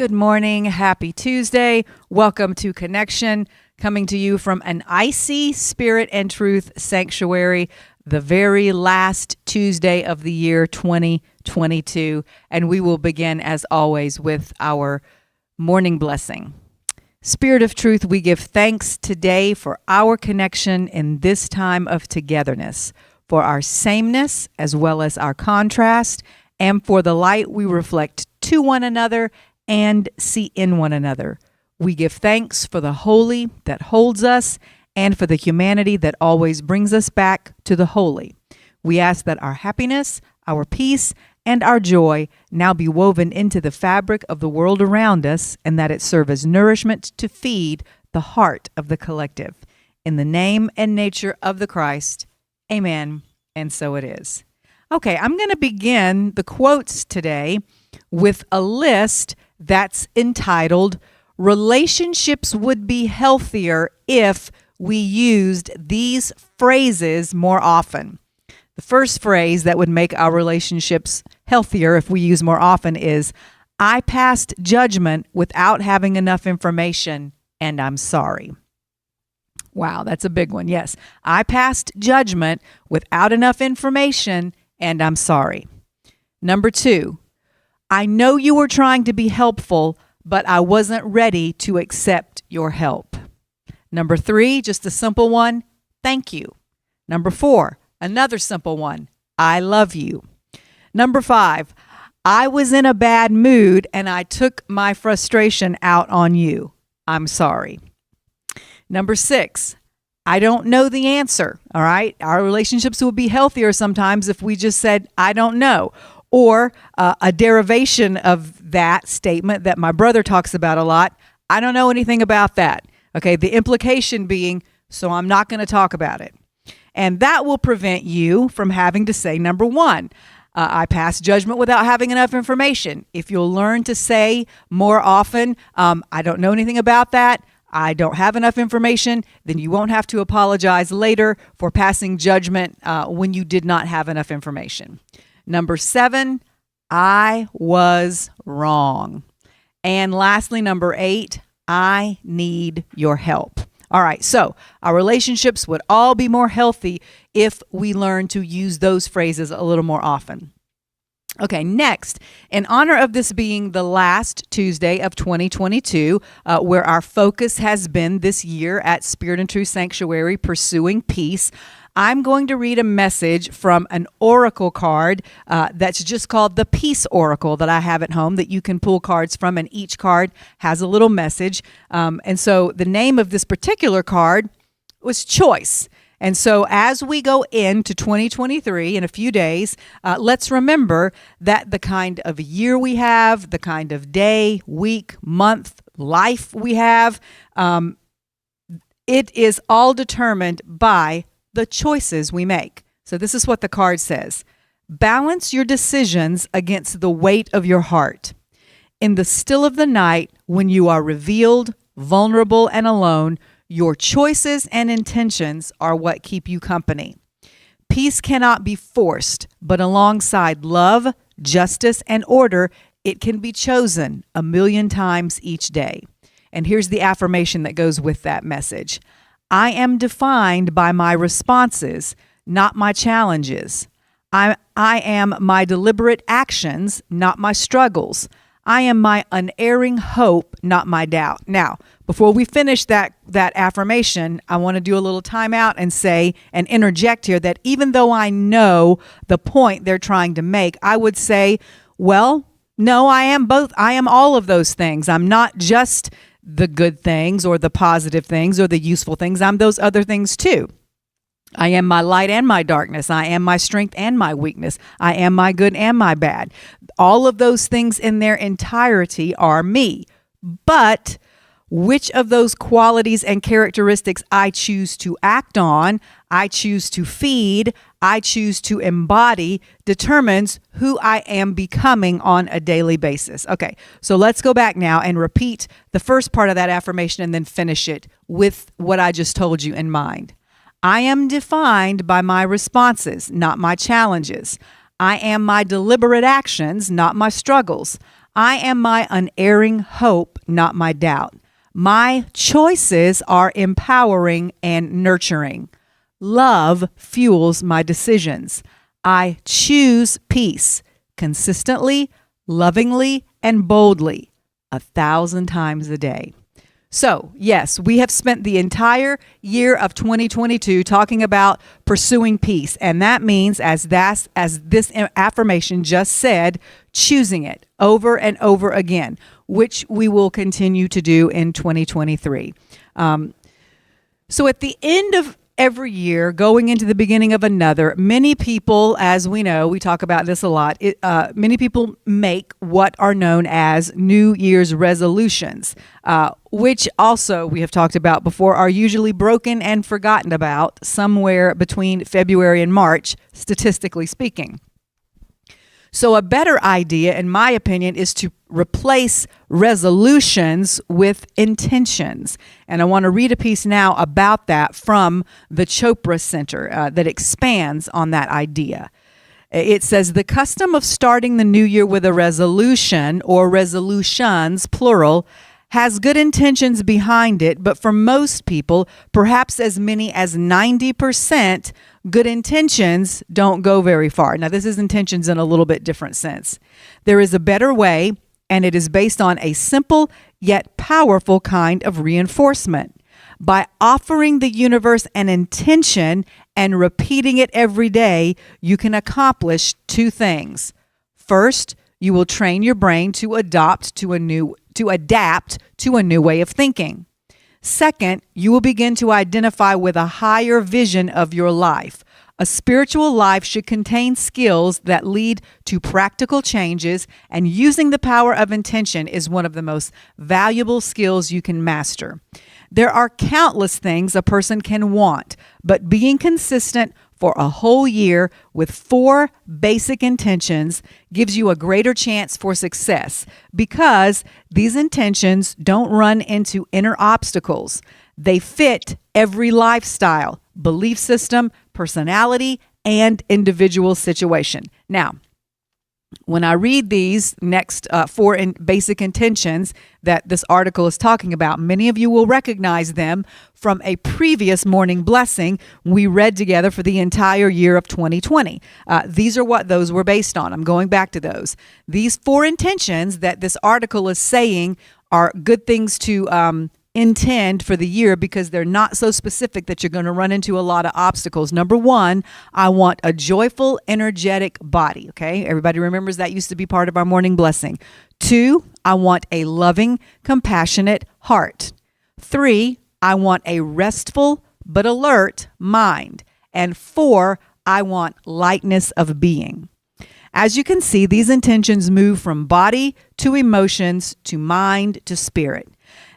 Good morning. Happy Tuesday. Welcome to Connection, coming to you from an icy Spirit and Truth sanctuary, the very last Tuesday of the year 2022. And we will begin, as always, with our morning blessing. Spirit of Truth, we give thanks today for our connection in this time of togetherness, for our sameness as well as our contrast, and for the light we reflect to one another and see in one another. We give thanks for the holy that holds us and for the humanity that always brings us back to the holy. We ask that our happiness, our peace, and our joy now be woven into the fabric of the world around us, and that it serve as nourishment to feed the heart of the collective. In the name and nature of the Christ, amen, and so it is. Okay, I'm going to begin the quotes today with a list that's entitled, Relationships Would Be Healthier If We Used These Phrases More Often. The first phrase that would make our relationships healthier if we use more often is, I passed judgment without having enough information, and I'm sorry. Wow, that's a big one. Yes, I passed judgment without enough information, and I'm sorry. Number 2, I know you were trying to be helpful, but I wasn't ready to accept your help. Number 3, just a simple one, thank you. Number 4, another simple one, I love you. Number 5, I was in a bad mood and I took my frustration out on you. I'm sorry. Number 6, I don't know the answer, all right? Our relationships would be healthier sometimes if we just said, I don't know. Or a derivation of that statement that my brother talks about a lot, I don't know anything about that. Okay, the implication being, so I'm not going to talk about it. And that will prevent you from having to say, number 1, I pass judgment without having enough information. If you'll learn to say more often, I don't know anything about that, I don't have enough information, then you won't have to apologize later for passing judgment when you did not have enough information. Number 7, I was wrong. And lastly, number 8, I need your help. All right, so our relationships would all be more healthy if we learn to use those phrases a little more often. Okay, next, in honor of this being the last Tuesday of 2022, where our focus has been this year at Spirit and Truth Sanctuary, Pursuing Peace, I'm going to read a message from an oracle card that's just called the Peace Oracle that I have at home that you can pull cards from, and each card has a little message. And so the name of this particular card was Choice. And so as we go into 2023 in a few days, let's remember that the kind of year we have, the kind of day, week, month, life we have, it is all determined by the choices we make. So this is what the card says. Balance your decisions against the weight of your heart. In the still of the night, when you are revealed, vulnerable, and alone, your choices and intentions are what keep you company. Peace cannot be forced, but alongside love, justice, and order, it can be chosen 1,000,000 times each day. And here's the affirmation that goes with that message. I am defined by my responses, not my challenges. I am my deliberate actions, not my struggles. I am my unerring hope, not my doubt. Now, before we finish that affirmation, I want to do a little time out and say and interject here that even though I know the point they're trying to make, I would say, well, no, I am both. I am all of those things. I'm not just the good things or the positive things or the useful things. I'm those other things too. I am my light and my darkness. I am my strength and my weakness. I am my good and my bad. All of those things in their entirety are me. But which of those qualities and characteristics I choose to act on, I choose to feed, I choose to embody, determines who I am becoming on a daily basis. Okay, so let's go back now and repeat the first part of that affirmation and then finish it with what I just told you in mind. I am defined by my responses, not my challenges. I am my deliberate actions, not my struggles. I am my unerring hope, not my doubt. My choices are empowering and nurturing. Love fuels my decisions. I choose peace consistently, lovingly, and boldly 1,000 times a day. So, yes, we have spent the entire year of 2022 talking about pursuing peace. And that means, as this affirmation just said, choosing it over and over again, which we will continue to do in 2023. So at the end of every year, going into the beginning of another, many people, as we know, we talk about this a lot, many people make what are known as New Year's resolutions, which also we have talked about before, are usually broken and forgotten about somewhere between February and March, statistically speaking. So a better idea, in my opinion, is to replace resolutions with intentions. And I want to read a piece now about that from the Chopra Center that expands on that idea. It says, the custom of starting the new year with a resolution, or resolutions, plural, has good intentions behind it, but for most people, perhaps as many as 90%, good intentions don't go very far. Now, this is intentions in a little bit different sense. There is a better way, and it is based on a simple yet powerful kind of reinforcement. By offering the universe an intention and repeating it every day, you can accomplish two things. First, you will train your brain to adapt to a new way of thinking. Second, you will begin to identify with a higher vision of your life. A spiritual life should contain skills that lead to practical changes, and using the power of intention is one of the most valuable skills you can master. There are countless things a person can want, but being consistent for a whole year with 4 basic intentions gives you a greater chance for success, because these intentions don't run into inner obstacles. They fit every lifestyle, belief system, personality, and individual situation. Now, when I read these next 4 basic intentions that this article is talking about, many of you will recognize them from a previous morning blessing we read together for the entire year of 2020. These are what those were based on. I'm going back to those. These 4 intentions that this article is saying are good things to intend for the year, because they're not so specific that you're going to run into a lot of obstacles. Number 1, I want a joyful, energetic body. Okay, everybody remembers that used to be part of our morning blessing. 2, I want a loving, compassionate heart. 3, I want a restful but alert mind. And 4, I want lightness of being. As you can see, these intentions move from body to emotions to mind to spirit.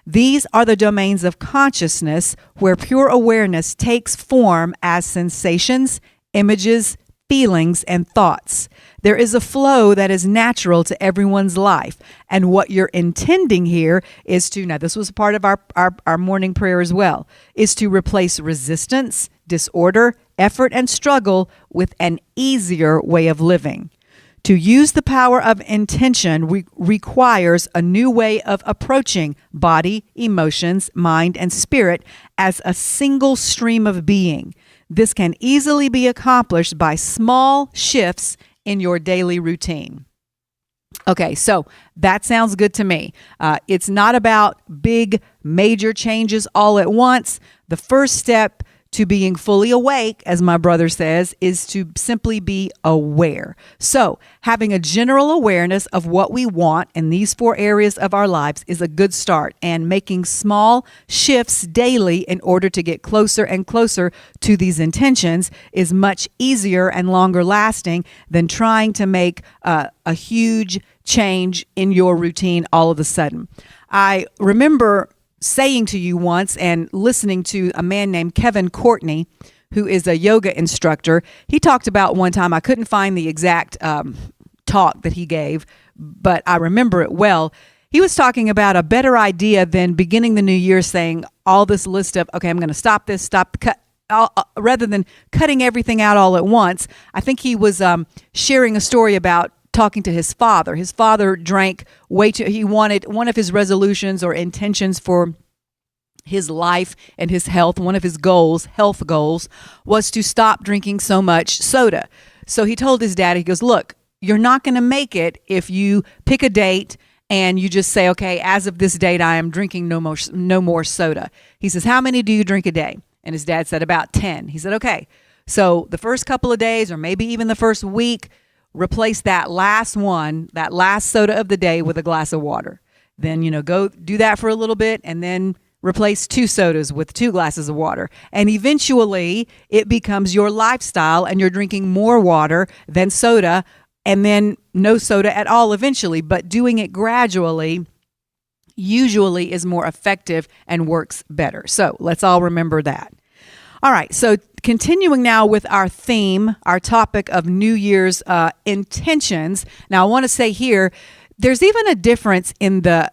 These are the domains of consciousness where pure awareness takes form as sensations, images, feelings, and thoughts. There is a flow that is natural to everyone's life. And what you're intending here is to, now this was part of our morning prayer as well, is to replace resistance, disorder, effort, and struggle with an easier way of living. To use the power of intention requires a new way of approaching body, emotions, mind, and spirit as a single stream of being. This can easily be accomplished by small shifts in your daily routine. Okay, so that sounds good to me. It's not about big, major changes all at once. The first step to being fully awake, as my brother says, is to simply be aware. So having a general awareness of what we want in these 4 areas of our lives is a good start, and making small shifts daily in order to get closer and closer to these intentions is much easier and longer lasting than trying to make a huge change in your routine all of a sudden. I remember saying to you once, and listening to a man named Kevin Courtney, who is a yoga instructor. He talked about one time, I couldn't find the exact talk that he gave, but I remember it well. He was talking about a better idea than beginning the new year saying all this list of, okay, I'm going to stop this, rather than cutting everything out all at once. I think he was sharing a story about talking to his father. His father drank way too, he wanted, one of his resolutions or intentions for his life and his health, one of his goals, health goals, was to stop drinking so much soda. So he told his dad, he goes, look, you're not going to make it if you pick a date and you just say, okay, as of this date, I am drinking no more soda. He says, how many do you drink a day? And his dad said, about 10. He said, okay, so the first couple of days or maybe even the first week, replace that last soda of the day with a glass of water. Then, go do that for a little bit and then replace 2 sodas with 2 glasses of water. And eventually it becomes your lifestyle and you're drinking more water than soda and then no soda at all eventually. But doing it gradually usually is more effective and works better. So let's all remember that. All right. So continuing now with our theme, our topic of New Year's intentions. Now I want to say here, there's even a difference in the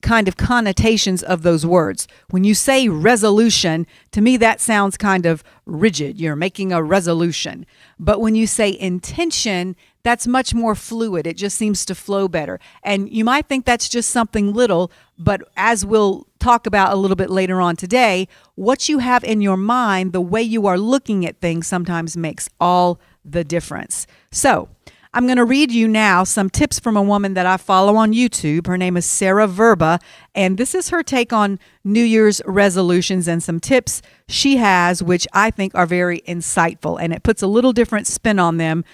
kind of connotations of those words. When you say resolution, to me that sounds kind of rigid. You're making a resolution. But when you say intention, that's much more fluid. It just seems to flow better. And you might think that's just something little, but as we'll talk about a little bit later on today, what you have in your mind, the way you are looking at things sometimes makes all the difference. So I'm going to read you now some tips from a woman that I follow on YouTube. Her name is Sarah Verba, and this is her take on New Year's resolutions and some tips she has, which I think are very insightful. And it puts a little different spin on them,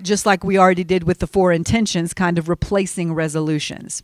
just like we already did with the 4 intentions, kind of replacing resolutions.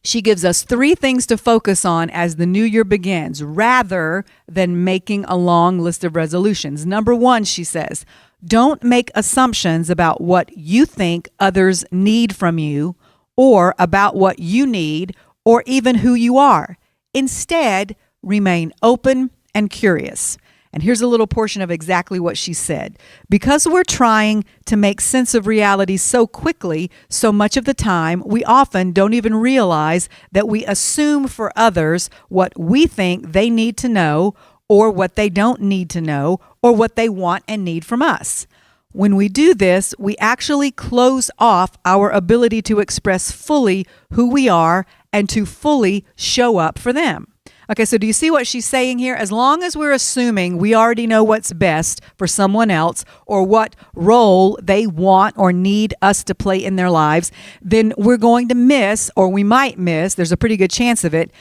She gives us 3 things to focus on as the new year begins, rather than making a long list of resolutions. Number 1, she says, don't make assumptions about what you think others need from you or about what you need or even who you are. Instead, remain open and curious. And here's a little portion of exactly what she said. Because we're trying to make sense of reality so quickly, so much of the time, we often don't even realize that we assume for others what we think they need to know or what they don't need to know, or what they want and need from us. When we do this, we actually close off our ability to express fully who we are and to fully show up for them. Okay, so do you see what she's saying here? As long as we're assuming we already know what's best for someone else or what role they want or need us to play in their lives, then we're going to miss, or we might miss, there's a pretty good chance of it,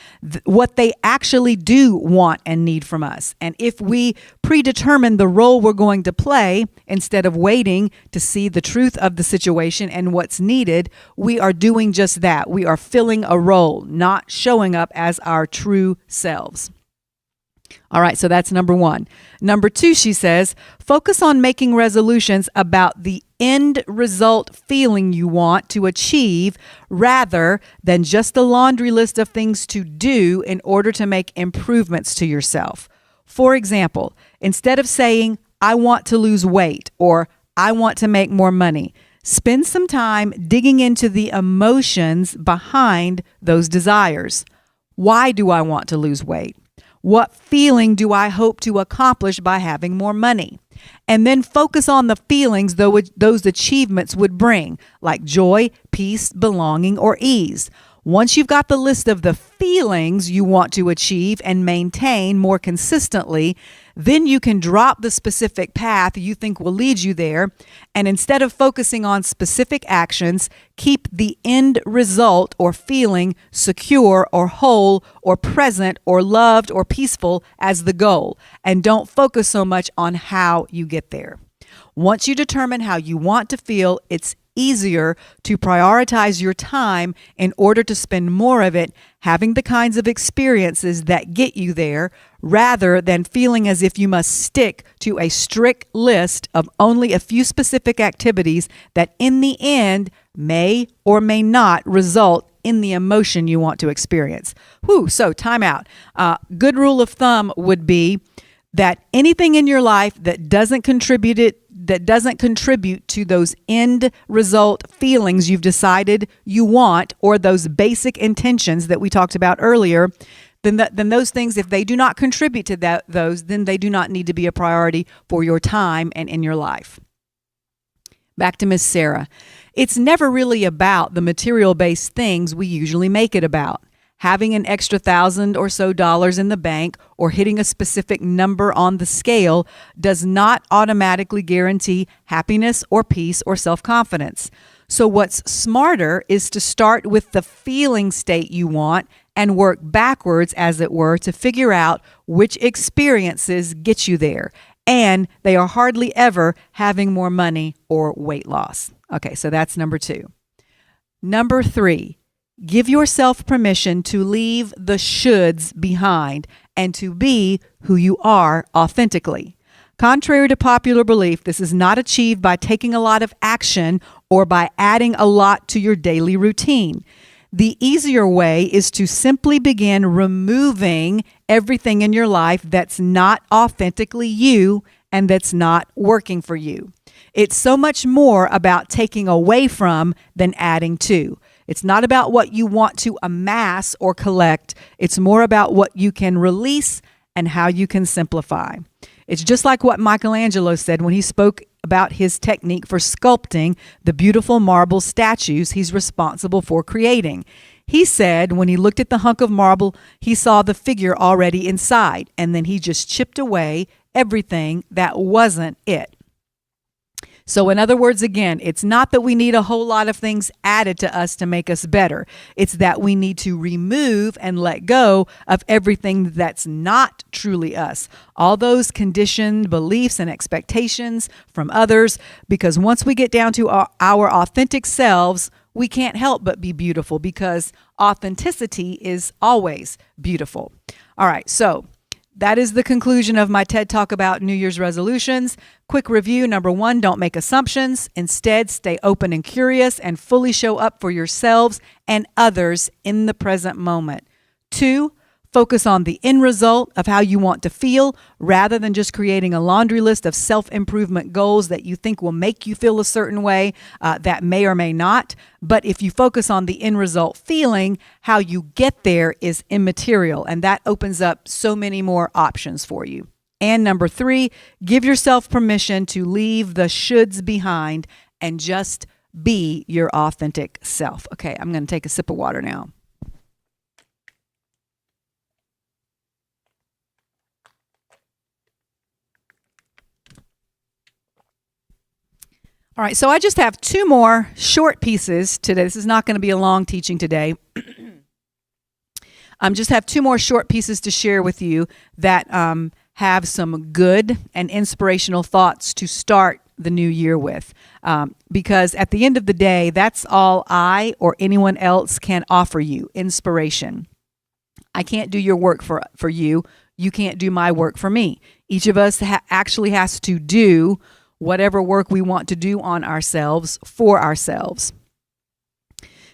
what they actually do want and need from us. And if we predetermine the role we're going to play instead of waiting to see the truth of the situation and what's needed, we are doing just that. We are filling a role, not showing up as our true selves. All right, so that's number 1. Number 2, she says, focus on making resolutions about the end result feeling you want to achieve rather than just a laundry list of things to do in order to make improvements to yourself. For example, instead of saying, I want to lose weight or I want to make more money, spend some time digging into the emotions behind those desires. Why do I want to lose weight? What feeling do I hope to accomplish by having more money? And then focus on the feelings those achievements would bring, like joy, peace, belonging, or ease. Once you've got the list of the feelings you want to achieve and maintain more consistently, then you can drop the specific path you think will lead you there. And instead of focusing on specific actions, keep the end result or feeling secure or whole or present or loved or peaceful as the goal. And don't focus so much on how you get there. Once you determine how you want to feel, it's easier to prioritize your time in order to spend more of it having the kinds of experiences that get you there, rather than feeling as if you must stick to a strict list of only a few specific activities that in the end may or may not result in the emotion you want to experience. So time out. Good rule of thumb would be that anything in your life that doesn't contribute to those end result feelings you've decided you want, or those basic intentions that we talked about earlier, then those things, if they do not contribute to those, then they do not need to be a priority for your time and in your life. Back to Miss Sarah. It's never really about the material-based things we usually make it about. Having an extra $1,000 or so in the bank or hitting a specific number on the scale does not automatically guarantee happiness or peace or self-confidence. So what's smarter is to start with the feeling state you want and work backwards, as it were, to figure out which experiences get you there. And they are hardly ever having more money or weight loss. Okay, so that's number 2. Number 3, give yourself permission to leave the shoulds behind and to be who you are authentically. Contrary to popular belief, this is not achieved by taking a lot of action or by adding a lot to your daily routine. The easier way is to simply begin removing everything in your life that's not authentically you and that's not working for you. It's so much more about taking away from than adding to. It's not about what you want to amass or collect. It's more about what you can release and how you can simplify. It's just like what Michelangelo said when he spoke about his technique for sculpting the beautiful marble statues he's responsible for creating. He said when he looked at the hunk of marble, he saw the figure already inside, and then he just chipped away everything that wasn't it. So in other words, again, it's not that we need a whole lot of things added to us to make us better. It's that we need to remove and let go of everything that's not truly us. All those conditioned beliefs and expectations from others, because once we get down to our authentic selves, we can't help but be beautiful because authenticity is always beautiful. All right, so that is the conclusion of my TED Talk about New Year's resolutions. Quick review. Number 1, don't make assumptions. Instead, stay open and curious and fully show up for yourselves and others in the present moment. 2, focus on the end result of how you want to feel rather than just creating a laundry list of self-improvement goals that you think will make you feel a certain way that may or may not. But if you focus on the end result feeling, how you get there is immaterial, and that opens up so many more options for you. And number 3, give yourself permission to leave the shoulds behind and just be your authentic self. Okay, I'm going to take a sip of water now. All right, so I just have 2 more short pieces today. This is not going to be a long teaching today. Just have 2 more short pieces to share with you that have some good and inspirational thoughts to start the new year with. Because at the end of the day, that's all I or anyone else can offer you, inspiration. I can't do your work for you. You can't do my work for me. Each of us actually has to do whatever work we want to do on ourselves for ourselves.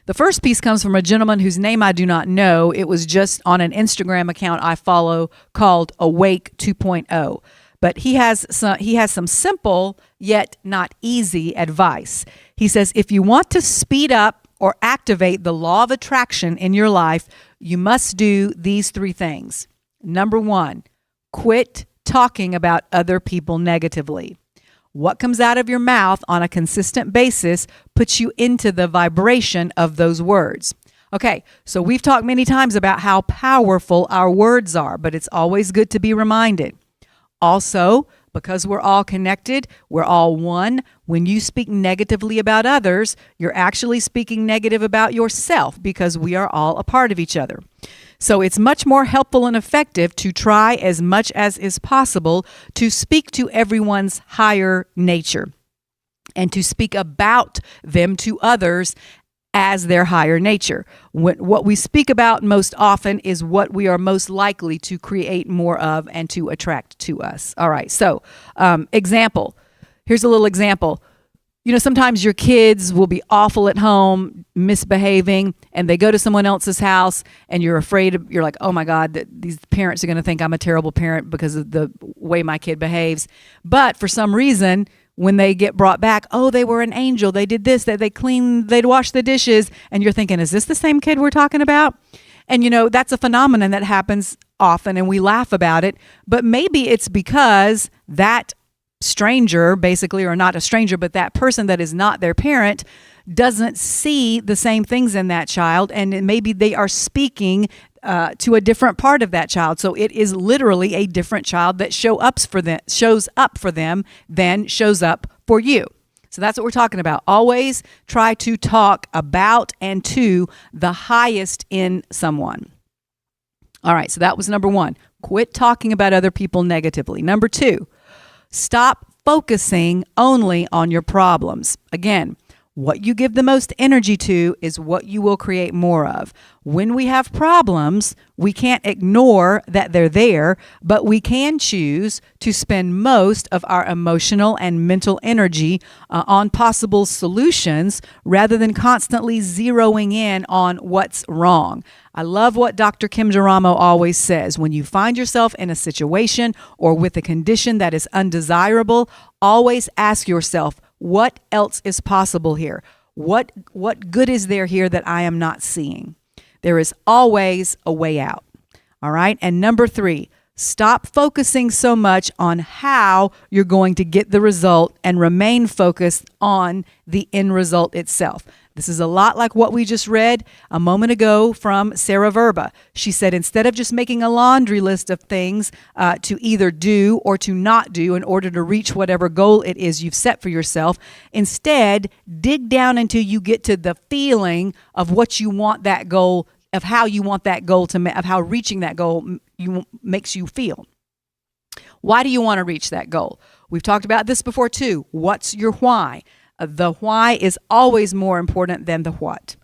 The first piece comes from a gentleman whose name I do not know. It was just on an Instagram account I follow called Awake 2.0. But he has some simple yet not easy advice. He says, if you want to speed up or activate the law of attraction in your life, you must do these 3 things. Number 1, quit talking about other people negatively. What comes out of your mouth on a consistent basis puts you into the vibration of those words. Okay, so we've talked many times about how powerful our words are, but it's always good to be reminded. Also, because we're all connected, we're all one. When you speak negatively about others, you're actually speaking negative about yourself because we are all a part of each other. So it's much more helpful and effective to try as much as is possible to speak to everyone's higher nature and to speak about them to others as their higher nature. What we speak about most often is what we are most likely to create more of and to attract to us. All right, so example. Here's a little example. You know, sometimes your kids will be awful at home, misbehaving, and they go to someone else's house and you're like, oh my God, these parents are going to think I'm a terrible parent because of the way my kid behaves. But for some reason, when they get brought back, oh, they were an angel. They did this, they'd wash the dishes. And you're thinking, is this the same kid we're talking about? And, you know, that's a phenomenon that happens often and we laugh about it. But maybe it's because that stranger, basically, or not a stranger, but that person that is not their parent doesn't see the same things in that child, and maybe they are speaking to a different part of that child. So it is literally a different child that shows up for them than shows up for you. So that's what we're talking about. Always try to talk about and to the highest in someone. All right, so that was number one. Quit talking about other people negatively. Number two, stop focusing only on your problems. Again, what you give the most energy to is what you will create more of. When we have problems, we can't ignore that they're there, but we can choose to spend most of our emotional and mental energy on possible solutions rather than constantly zeroing in on what's wrong. I love what Dr. Kim Jaramo always says. When you find yourself in a situation or with a condition that is undesirable, always ask yourself, what else is possible here? What good is there here that I am not seeing? There is always a way out. All right. And number three, stop focusing so much on how you're going to get the result and remain focused on the end result itself. This is a lot like what we just read a moment ago from Sarah Verba. She said, instead of just making a laundry list of things to either do or to not do in order to reach whatever goal it is you've set for yourself, instead, dig down until you get to the feeling of what you want that goal, of how you want that goal of how reaching that goal makes you feel. Why do you want to reach that goal? We've talked about this before too. What's your why? The why is always more important than the what.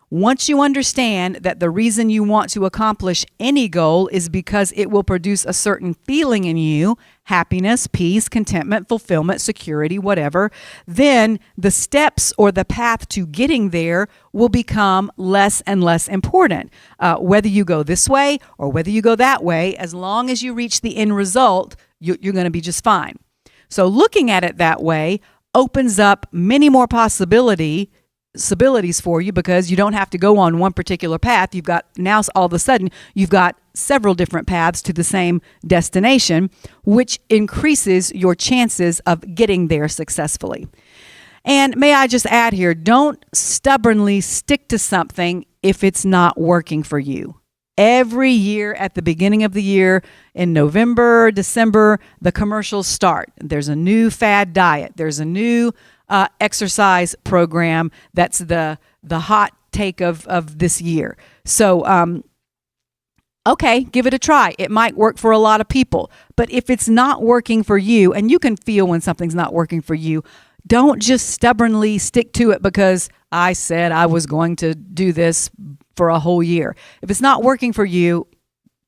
Once you understand that the reason you want to accomplish any goal is because it will produce a certain feeling in you, happiness, peace, contentment, fulfillment, security, whatever, then the steps or the path to getting there will become less and less important. Whether you go this way or whether you go that way, as long as you reach the end result, you're going to be just fine. So looking at it that way opens up many more possibilities for you, because you don't have to go on one particular path. You've got now all of a sudden you've got several different paths to the same destination, which increases your chances of getting there successfully. And may I just add here, don't stubbornly stick to something if it's not working for you. Every year at the beginning of the year, in November, December, the commercials start. There's a new fad diet. There's a new exercise program that's the hot take of this year. So, okay, give it a try. It might work for a lot of people. But if it's not working for you, and you can feel when something's not working for you, don't just stubbornly stick to it because I said I was going to do this for a whole year. If it's not working for you,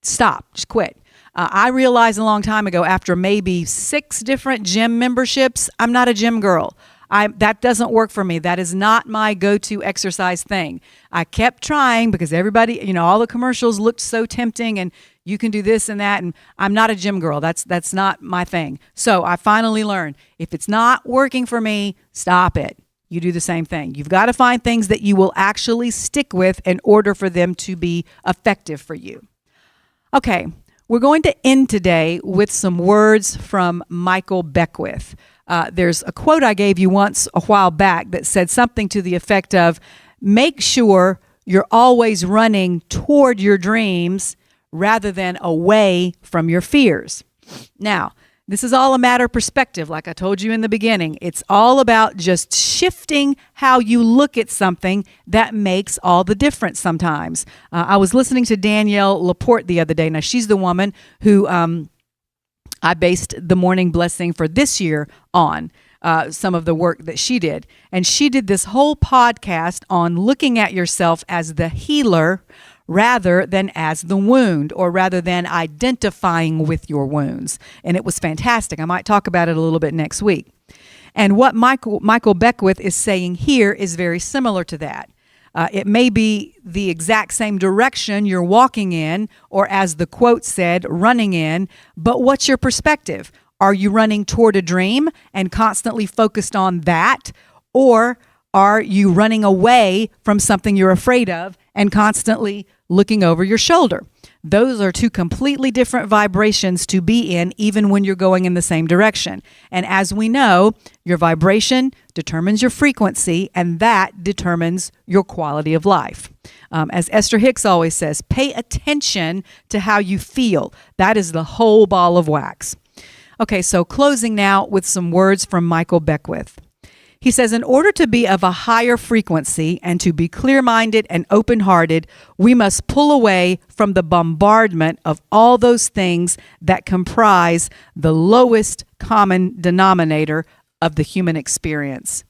stop. Just quit. I realized a long time ago, after maybe 6 different gym memberships, I'm not a gym girl. That doesn't work for me. That is not my go-to exercise thing. I kept trying because everybody, all the commercials looked so tempting, and you can do this and that, and I'm not a gym girl. That's not my thing. So I finally learned, if it's not working for me, stop it. You do the same thing. You've got to find things that you will actually stick with in order for them to be effective for you. Okay, we're going to end today with some words from Michael Beckwith. There's a quote I gave you once a while back that said something to the effect of, make sure you're always running toward your dreams rather than away from your fears. Now, this is all a matter of perspective, like I told you in the beginning. It's all about just shifting how you look at something that makes all the difference sometimes. I was listening to Danielle Laporte the other day. Now, she's the woman who I based the Morning Blessing for this year on, some of the work that she did. And she did this whole podcast on looking at yourself as the healer rather than as the wound, or rather than identifying with your wounds. And it was fantastic. I might talk about it a little bit next week. And what Michael Beckwith is saying here is very similar to that. It may be the exact same direction you're walking in, or as the quote said, running in, but what's your perspective? Are you running toward a dream and constantly focused on that? Or are you running away from something you're afraid of and constantly looking over your shoulder? Those are two completely different vibrations to be in, even when you're going in the same direction. And as we know, your vibration determines your frequency, and that determines your quality of life. As Esther Hicks always says, pay attention to how you feel. That is the whole ball of wax. Okay, so closing now with some words from Michael Beckwith. He says, in order to be of a higher frequency and to be clear-minded and open-hearted, we must pull away from the bombardment of all those things that comprise the lowest common denominator of the human experience,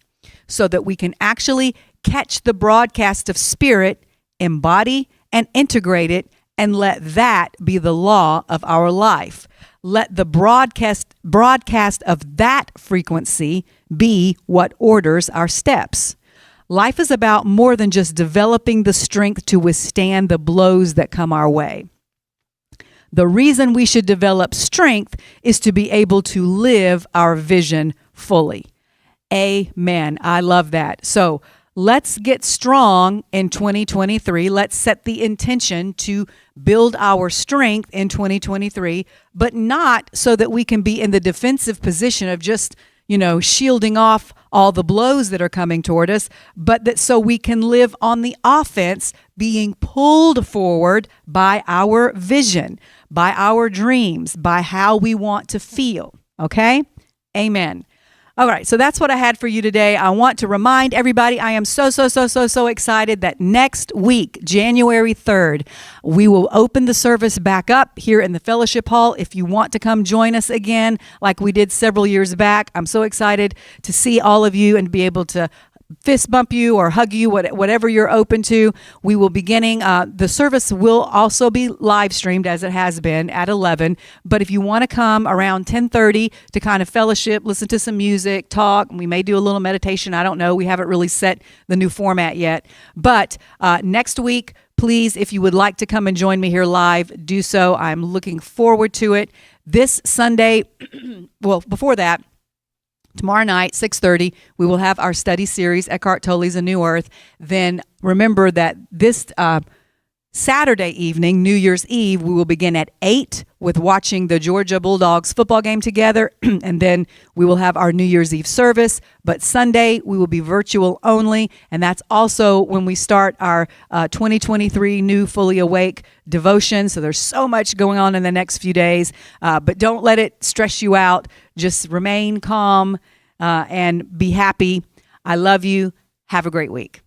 so that we can actually catch the broadcast of spirit, embody and integrate it, and let that be the law of our life. Let the broadcast of that frequency be what orders our steps. Life is about more than just developing the strength to withstand the blows that come our way. The reason we should develop strength is to be able to live our vision fully. Amen. I love that. So let's get strong in 2023. Let's set the intention to build our strength in 2023, but not so that we can be in the defensive position of just, shielding off all the blows that are coming toward us, but that so we can live on the offense, being pulled forward by our vision, by our dreams, by how we want to feel. Okay? Amen. All right, so that's what I had for you today. I want to remind everybody I am so excited that next week, January 3rd, we will open the service back up here in the fellowship hall. If you want to come join us again, like we did several years back, I'm so excited to see all of you and be able to fist bump you or hug you, whatever you're open to. We will be beginning. The service will also be live streamed as it has been at 11. But if you want to come around 10:30 to kind of fellowship, listen to some music, talk, we may do a little meditation. I don't know. We haven't really set the new format yet. But next week, please, if you would like to come and join me here live, do so. I'm looking forward to it. This Sunday, well, before that, tomorrow night, 6:30, we will have our study series, Eckhart Tolle's A New Earth. Then remember that this Saturday evening, New Year's Eve, we will begin at 8 with watching the Georgia Bulldogs football game together. And then we will have our New Year's Eve service. But Sunday, we will be virtual only. And that's also when we start our 2023 New Fully Awake devotion. So there's so much going on in the next few days. But don't let it stress you out. Just remain calm and be happy. I love you. Have a great week.